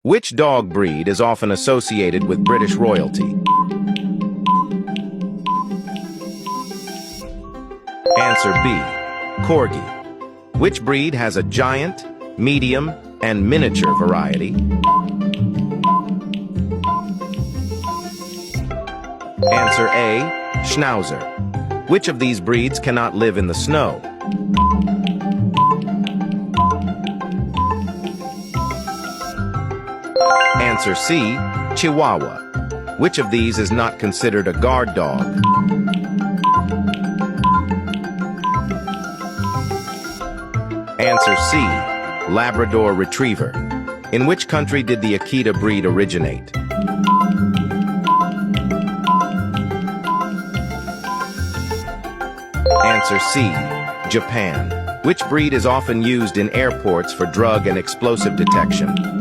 Which dog breed is often associated with British royalty? Answer B. Corgi. Which breed has a giant, medium, and miniature variety? Answer A. Schnauzer. Which of these breeds cannot live in the snow? Answer C. Chihuahua. Which of these is not considered a guard dog? Answer C. Labrador Retriever. In which country did the Akita breed originate? Answer C. Japan. Which breed is often used in airports for drug and explosive detection?